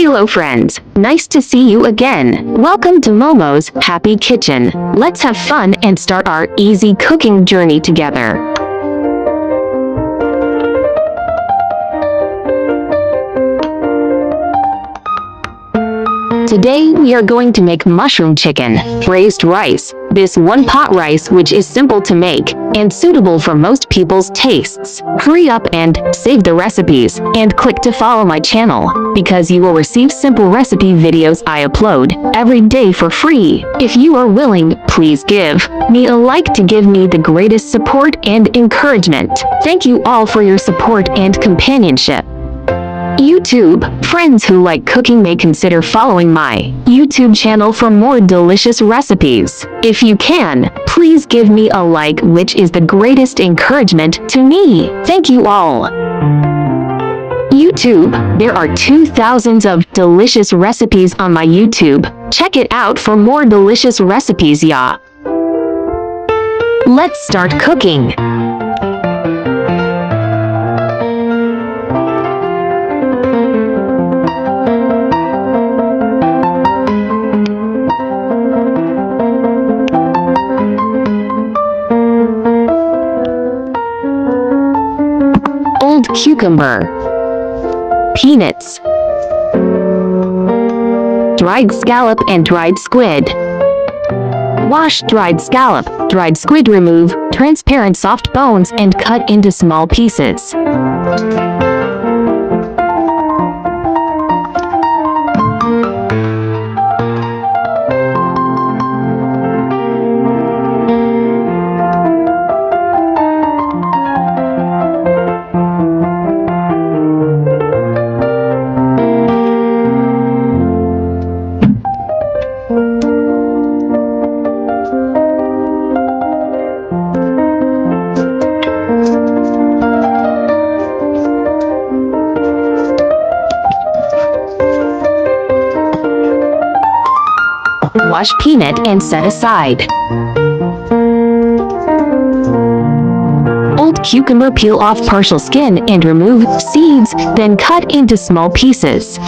Hello friends, nice to see you again. Welcome to Momo's Happy Kitchen. Let's have fun and start our easy cooking journey together. Today we are going to make mushroom chicken, braised rice. This one-pot rice which is simple to make and suitable for most people's tastes. Hurry up and save the recipes and click to follow my channel because you will receive simple recipe videos I upload every day for free. If you are willing, please give me a like to give me the greatest support and encouragement. Thank you all for your support and companionship. YouTube friends who like cooking may consider following my YouTube channel for more delicious recipes. If you can, please give me a like, which is the greatest encouragement to me. Thank you all. YouTube, there are 2,000 of delicious recipes on my YouTube. Check it out for more delicious recipes, yeah. Let's start cooking. Old cucumber, peanuts, dried scallop and dried squid. Wash dried scallop, dried squid, remove transparent soft bones and cut into small pieces. Wash peanut and set aside. Old cucumber, peel off partial skin and remove seeds, then cut into small pieces.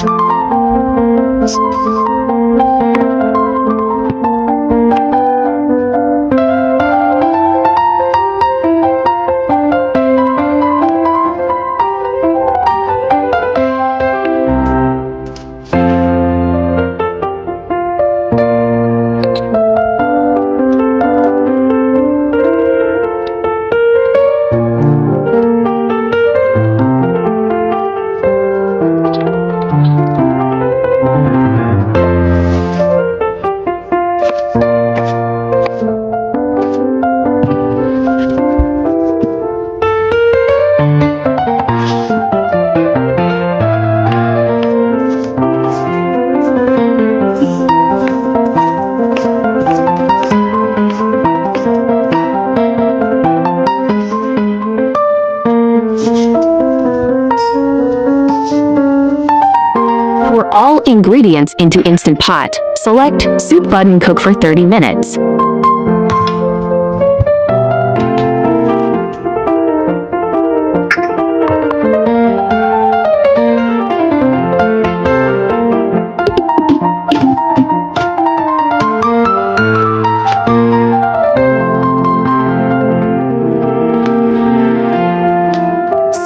Pour all ingredients into Instant Pot. Select Soup button, cook for 30 minutes.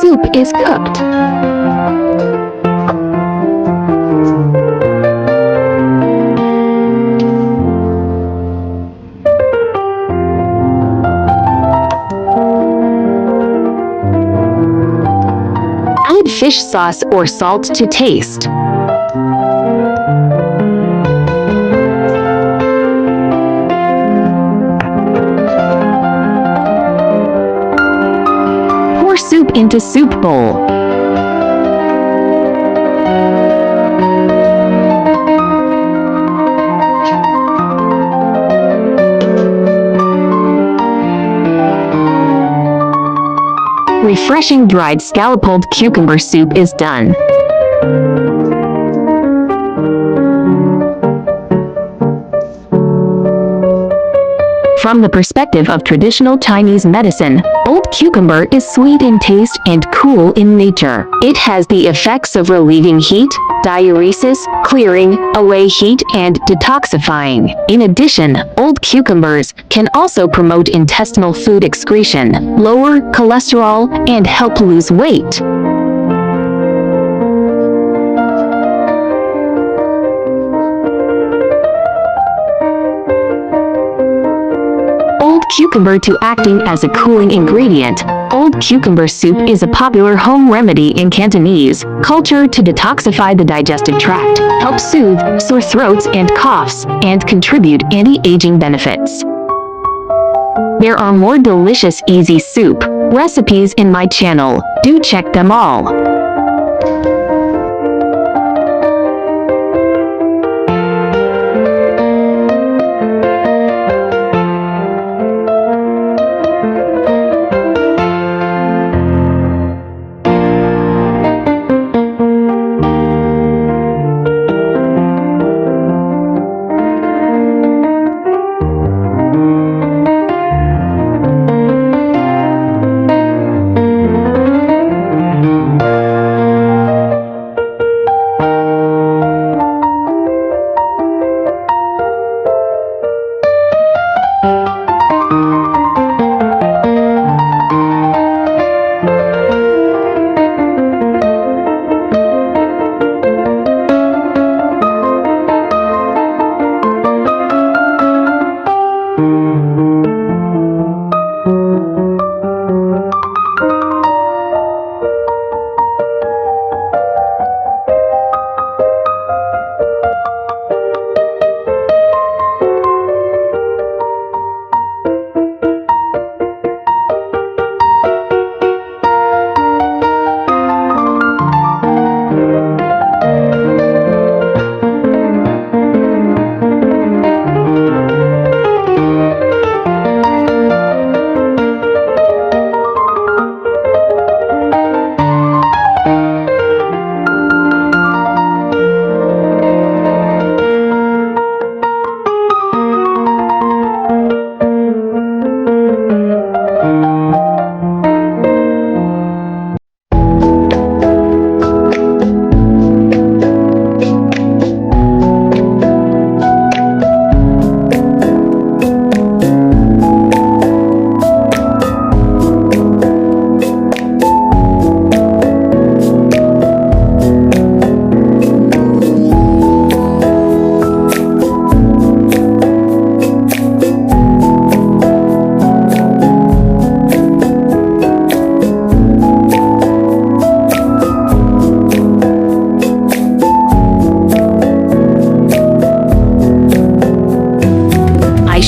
Soup is cooked. Add fish sauce or salt to taste. Pour soup into soup bowl. Refreshing dried scallop old cucumber soup is done. From the perspective of traditional Chinese medicine, old cucumber is sweet in taste and cool in nature. It has the effects of relieving heat, diuresis, clearing away heat, and detoxifying. In addition, old cucumbers can also promote intestinal food excretion, lower cholesterol, and help lose weight. Old cucumber to acting as a cooling ingredient. Old cucumber soup is a popular home remedy in Cantonese culture to detoxify the digestive tract, help soothe sore throats and coughs, and contribute anti-aging benefits. There are more delicious easy soup recipes in my channel. Do check them all.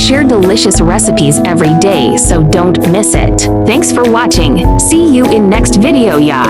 Share delicious recipes every day, so don't miss it. Thanks for watching. See you in next video, ya.